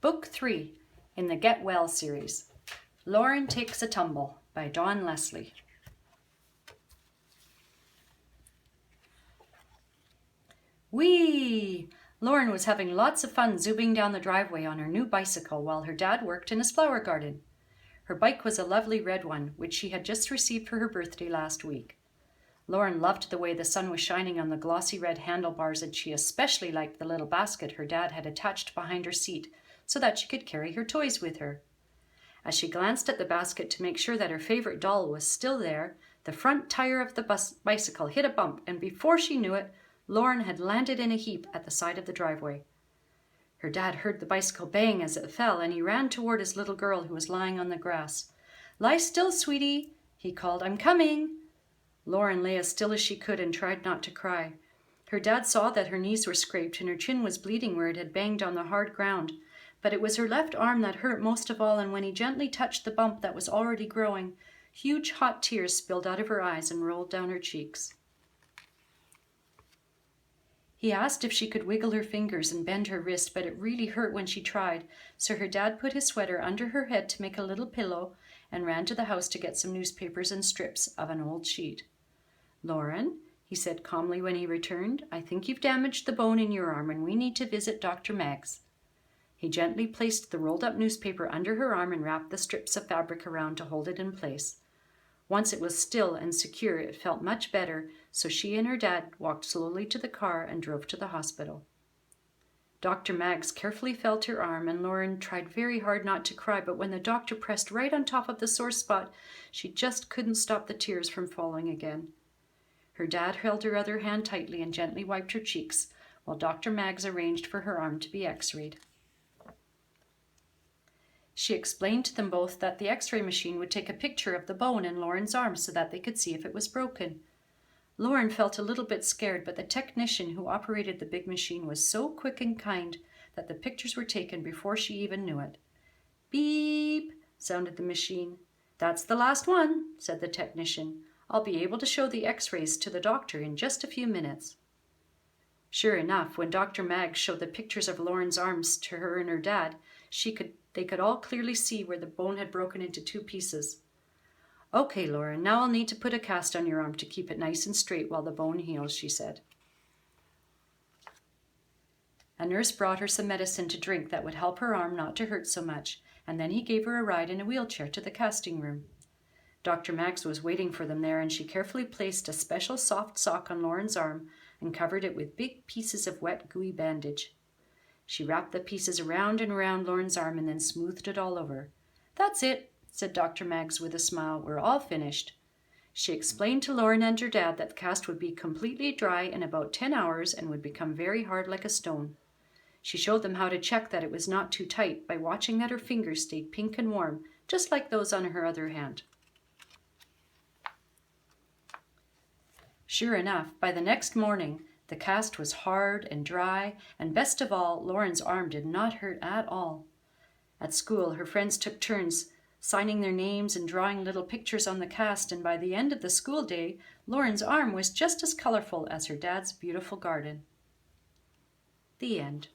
Book 3 in the Get Well series. Lauren Takes a Tumble by Dawn Leslie. Whee! Lauren was having lots of fun zooming down the driveway on her new bicycle while her dad worked in his flower garden. Her bike was a lovely red one, which she had just received for her birthday last week. Lauren loved the way the sun was shining on the glossy red handlebars, and she especially liked the little basket her dad had attached behind her seat so that she could carry her toys with her. As she glanced at the basket to make sure that her favorite doll was still there, the front tire of the bicycle hit a bump, and before she knew it, Lauren had landed in a heap at the side of the driveway. Her dad heard the bicycle bang as it fell, and he ran toward his little girl who was lying on the grass. "Lie still, sweetie," he called. "I'm coming." Lauren lay as still as she could and tried not to cry. Her dad saw that her knees were scraped and her chin was bleeding where it had banged on the hard ground, but it was her left arm that hurt most of all, and when he gently touched the bump that was already growing, huge hot tears spilled out of her eyes and rolled down her cheeks. He asked if she could wiggle her fingers and bend her wrist, but it really hurt when she tried, so her dad put his sweater under her head to make a little pillow and ran to the house to get some newspapers and strips of an old sheet. "Lauren," he said calmly when he returned, "I think you've damaged the bone in your arm and we need to visit Dr. Maggs." He gently placed the rolled-up newspaper under her arm and wrapped the strips of fabric around to hold it in place. Once it was still and secure, it felt much better, so she and her dad walked slowly to the car and drove to the hospital. Dr. Maggs carefully felt her arm, and Lauren tried very hard not to cry, but when the doctor pressed right on top of the sore spot, she just couldn't stop the tears from falling again. Her dad held her other hand tightly and gently wiped her cheeks, while Dr. Maggs arranged for her arm to be x-rayed. She explained to them both that the x-ray machine would take a picture of the bone in Lauren's arm so that they could see if it was broken. Lauren felt a little bit scared, but the technician who operated the big machine was so quick and kind that the pictures were taken before she even knew it. "Beep," sounded the machine. "That's the last one," said the technician. "I'll be able to show the x-rays to the doctor in just a few minutes." Sure enough, when Dr. Maggs showed the pictures of Lauren's arms to her and her dad, they could all clearly see where the bone had broken into two pieces. "Okay, Lauren, now I'll need to put a cast on your arm to keep it nice and straight while the bone heals," she said. A nurse brought her some medicine to drink that would help her arm not to hurt so much, and then he gave her a ride in a wheelchair to the casting room. Dr. Maggs was waiting for them there, and she carefully placed a special soft sock on Lauren's arm and covered it with big pieces of wet, gooey bandage. She wrapped the pieces around and around Lauren's arm and then smoothed it all over. "That's it," said Dr. Maggs with a smile. "We're all finished." She explained to Lauren and her dad that the cast would be completely dry in about 10 hours and would become very hard like a stone. She showed them how to check that it was not too tight by watching that her fingers stayed pink and warm, just like those on her other hand. Sure enough, by the next morning, the cast was hard and dry, and best of all, Lauren's arm did not hurt at all. At school, her friends took turns signing their names and drawing little pictures on the cast, and by the end of the school day, Lauren's arm was just as colorful as her dad's beautiful garden. The end.